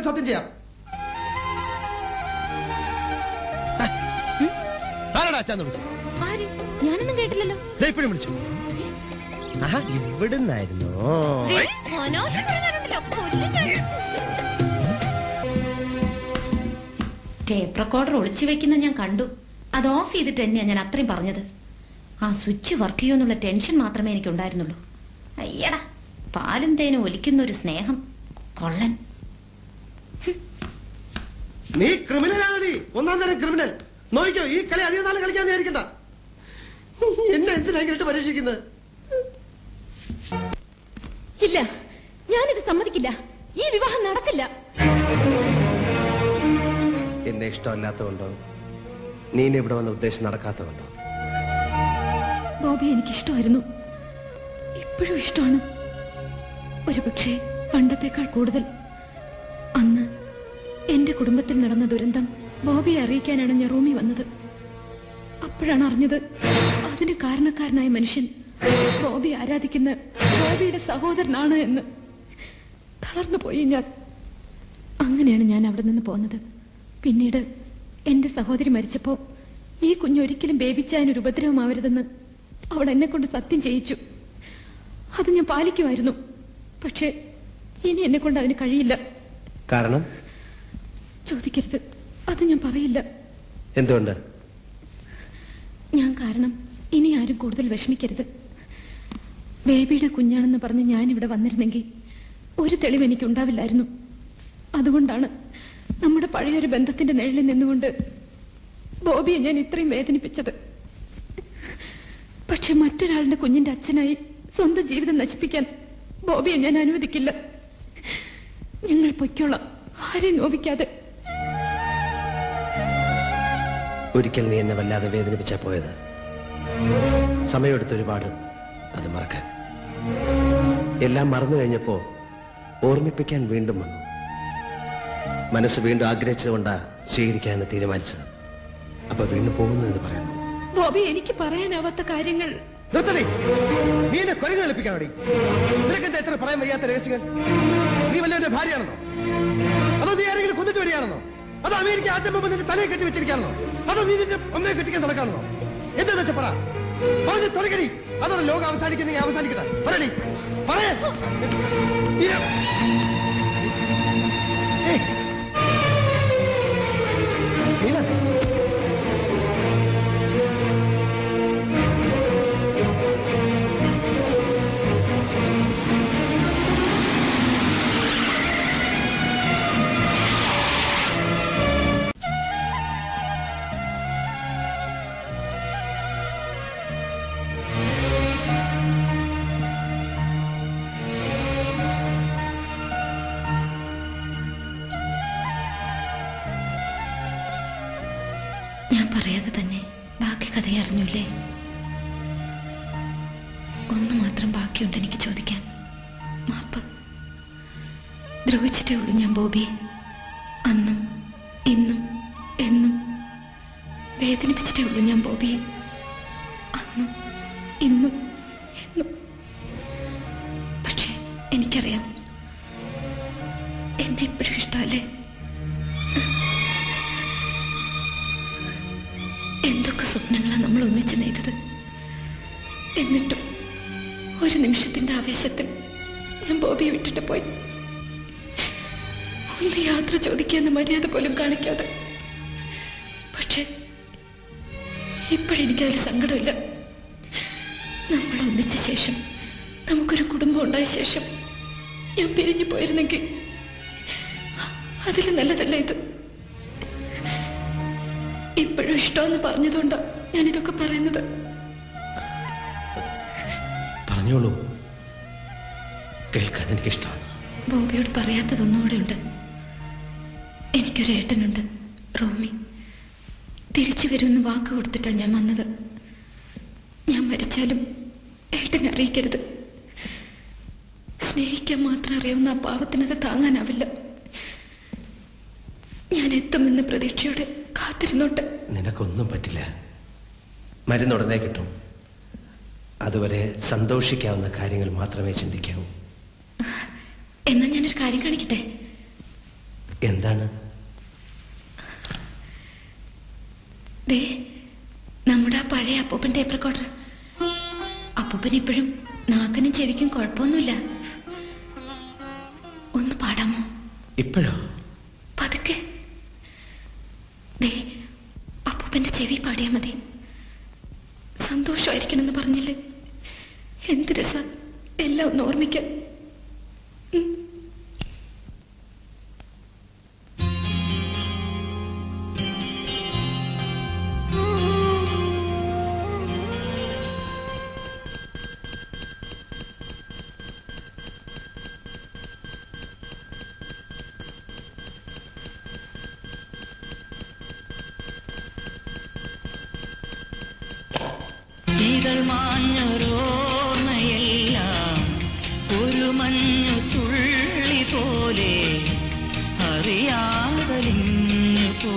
വേണമെങ്കിൽ സത്യം ചെയ്യാം. ആരാടാ അച്ഛാന്ന് വിളിച്ചു? ഞാനൊന്നും കേട്ടില്ലല്ലോ. ഇപ്പോഴും വിളിച്ചു. ഇവിടുന്നായിരുന്നോ? ടേപ്പ് റെക്കോർഡർ ഒളിച്ചു വെക്കുന്ന ഞാൻ കണ്ടു. അത് ഓഫ് ചെയ്തിട്ട് തന്നെയാ ഞാൻ അത്രയും പറഞ്ഞത്. ആ സ്വിച്ച് വർക്ക് ചെയ്യുമെന്നുള്ള ടെൻഷൻ മാത്രമേ എനിക്ക് ഉണ്ടായിരുന്നുള്ളൂ. അയ്യടാ, പാലും തേനും ഒലിക്കുന്ന ഒരു സ്നേഹം. കൊള്ളൻ. നീ ക്രിമിനലാണ്. ഒന്നാം തരം ക്രിമിനൽ. നോക്കിക്കോ, ഈ കളി അധികം നാളെ കളിക്കാൻ വിചാരിക്കണ്ട. എന്നെ എന്തിനായിട്ട് പരീക്ഷിക്കുന്നത്? ഇല്ല, ഞാനിത് സമ്മതിക്കില്ല. ഈ വിവാഹം നടക്കില്ല. എന്നെ ഇഷ്ടമല്ലാത്തതുകൊണ്ടോ നീ ഇവിടെ വന്ന ഉദ്ദേശം നടക്കാത്തതുകൊണ്ടോ? ബോബി എനിക്കിഷ്ടമായിരുന്നു, ഇപ്പോഴും ഇഷ്ടമാണ്. ഒരുപക്ഷെ പണ്ടത്തേക്കാൾ കൂടുതൽ. അന്ന് എന്റെ കുടുംബത്തിൽ നടന്ന ദുരന്തം ബോബിയെ അറിയിക്കാനാണ് ഞാൻ റൂമിൽ വന്നത്. അപ്പോഴാണ് അറിഞ്ഞത് അതിന് കാരണക്കാരനായ മനുഷ്യൻ ബോബി ആരാധിക്കുന്ന ബോബിയുടെ സഹോദരനാണ് എന്ന്. തളർന്നു പോയി ഞാൻ. അങ്ങനെയാണ് ഞാൻ അവിടെ നിന്ന് പോന്നത്. പിന്നീട് എന്റെ സഹോദരി മരിച്ചപ്പോ ഈ കുഞ്ഞൊരിക്കലും ബേബിച്ചായനൊരു ഉപദ്രവമാവരുതെന്ന് അവൾ എന്നെ കൊണ്ട് സത്യം ചെയ്യിച്ചു. അത് ഞാൻ പാലിക്കുമായിരുന്നു. പക്ഷെ ഇനി എന്നെ കൊണ്ട് അതിന് കഴിയില്ല. കാരണം? ചോദിക്കരുത്, അത് ഞാൻ പറയില്ല. എന്തുകൊണ്ട്? ഞാൻ കാരണം ഇനി ആരും കൂടുതൽ വിഷമിക്കരുത്. ബേബിയുടെ കുഞ്ഞാണെന്ന് പറഞ്ഞ് ഞാൻ ഇവിടെ വന്നിരുന്നെങ്കിൽ ഒരു തെളിവ് എനിക്ക് ഉണ്ടാവില്ലായിരുന്നു. അതുകൊണ്ടാണ് നമ്മുടെ പഴയൊരു ബന്ധത്തിന്റെ നിഴലിൽ നിന്നുകൊണ്ട് ബോബിയെ ഞാൻ ഇത്രയും വേദനിപ്പിച്ചത്. പക്ഷെ മറ്റൊരാളുടെ കുഞ്ഞിന്റെ അച്ഛനായി സ്വന്തം ജീവിതം നശിപ്പിക്കാൻ ബോബിയെ ഞാൻ അനുവദിക്കില്ല. ഞങ്ങൾ പൊയ്ക്കോളാം, ആരെയും നോവിക്കാതെ. ഒരിക്കൽ നീ എന്നെ വല്ലാതെ വേദനിപ്പിച്ചാ പോയത്. സമയമെടുത്ത് ഒരുപാട് അത് മറക്കാൻ. എല്ലാം മറന്നു കഴിഞ്ഞപ്പോ ഓർമ്മിപ്പിക്കാൻ വീണ്ടും വന്നു. മനസ്സ് വീണ്ടും ആഗ്രഹിച്ചതുകൊണ്ടാ സ്വീകരിക്കാമെന്ന് തീരുമാനിച്ചത്. അപ്പൊ വീണ്ടും പോകുന്നു എന്ന് പറയുന്നു. ബോബി, എനിക്ക് പറയാനാവാത്ത കാര്യങ്ങൾ. നീ എന്നെ കൊലങ്ങൾ കളിപ്പിക്കാനോടി? നിനക്കെന്താ എത്ര പറയാൻ വയ്യാത്ത രഹസ്യങ്ങൾ? നീ വല്ലവന്റെ ഭാര്യയാണെന്നോ? അതോ നീ ആരെങ്കിലും കൊന്നിട്ട് വരികയാണെന്നോ? അതോ അമേരിക്ക ആറ്റം ബോംബ് നിന്റെ തലയെ കെട്ടി വെച്ചിരിക്കുകയാണെന്നോ? അതോ നീ നിന്റെ അമ്മയെ കെട്ടിക്കാൻ നടക്കാണെന്നോ? എന്താന്ന് വെച്ചാ പറ. പറഞ്ഞ് തുടങ്ങടി. അതോടെ ലോകം അവസാനിക്കുന്നെങ്കിൽ അവസാനിക്കട്ടെ. പറയടി, പറയ. ഞാൻ പറയാതെ തന്നെ ബാക്കി കഥയെ അറിഞ്ഞൂല്ലേ? ഒന്നു മാത്രം ബാക്കിയുണ്ട് എനിക്ക് ചോദിക്കാൻ. മാപ്പ്. ദ്രോഹിച്ചിട്ടേ ഉള്ളൂ ഞാൻ ബോബിയെ. അന്നും ഇന്നും എന്നും വേദനിപ്പിച്ചിട്ടേ ഉള്ളൂ ഞാൻ ബോബിയെ. അന്നും ഇന്നും എന്നും. പക്ഷെ എനിക്കറിയാം, എന്നെ എപ്പോഴും ഇഷ്ടമല്ലേ? എന്തൊക്കെ സ്വപ്നങ്ങളാണ് നമ്മൾ ഒന്നിച്ച് നെയ്തത്. എന്നിട്ടും ഒരു നിമിഷത്തിന്റെ ആവേശത്തിൽ ഞാൻ ബോബിയെ വിട്ടിട്ട് പോയി. ഒന്ന് യാത്ര ചോദിക്കാന്ന് മര്യാദ പോലും കാണിക്കാതെ. പക്ഷെ ഇപ്പോഴെനിക്കതിൽ സങ്കടമില്ല. നമ്മൾ ഒന്നിച്ച ശേഷം, നമുക്കൊരു കുടുംബം ഉണ്ടായ ശേഷം ഞാൻ പിരിഞ്ഞു പോയിരുന്നെങ്കിൽ അതിൽ നല്ലതല്ല ഇത്. ഇപ്പോഴും ഇഷ്ടമെന്ന് പറഞ്ഞതുകൊണ്ടാ ഞാനിതൊക്കെ പറയുന്നത്. പറഞ്ഞോളൂ, കേൾക്കാൻ എനിക്കിഷ്ടമാണ്. ബോബിയോട് പറയാത്തതൊന്നുകൂടെ ഉണ്ട്. എനിക്കൊരു ഏട്ടനുണ്ട്, റോമി. തിരിച്ചു വരുമെന്ന് വാക്ക് കൊടുത്തിട്ടാണ് ഞാൻ വന്നത്. ഞാൻ മരിച്ചാലും ഏട്ടനെ അറിയിക്കരുത്. സ്നേഹിക്കാൻ മാത്രം അറിയാവുന്ന ആ പാവത്തിനത് താങ്ങാനാവില്ല. ഞാൻ എത്തുമെന്ന് പ്രതീക്ഷയോടെ കാത്തിരുന്നോട്ടെ. നിനക്കൊന്നും പറ്റില്ല. മരുന്നുടനെ കിട്ടും. അതുവരെ സന്തോഷിക്കാവുന്ന കാര്യങ്ങൾ മാത്രമേ ചിന്തിക്കാവൂ. എന്നാൽ ഞാനൊരു കാര്യം കാണിക്കട്ടെ. എന്താണ്? നമ്മുടെ ആ പഴയ അപ്പൂപ്പൻ ടേപ്പ് റെക്കോർഡർ. അപ്പൂപ്പൻ ഇപ്പോഴും നാക്കനും ചെവിക്കും കുഴപ്പമൊന്നുമില്ല. ഒന്ന് പാടാമോ? ഇപ്പോഴോ? പതുക്കെ. അപ്പൂപ്പന്റെ ചെവി പാടിയാ മതി. സന്തോഷമായിരിക്കണമെന്ന് പറഞ്ഞില്ലേ? എന്ത് രസ എല്ലാം ഒന്ന് ഓർമ്മിക്കാൻ. ഇതൾ മാഞ്ഞൊരോർമ്മയെല്ലാം ഒരു മഞ്ഞു തുള്ളി പോലെ അറിയാതലിഞ്ഞു പോ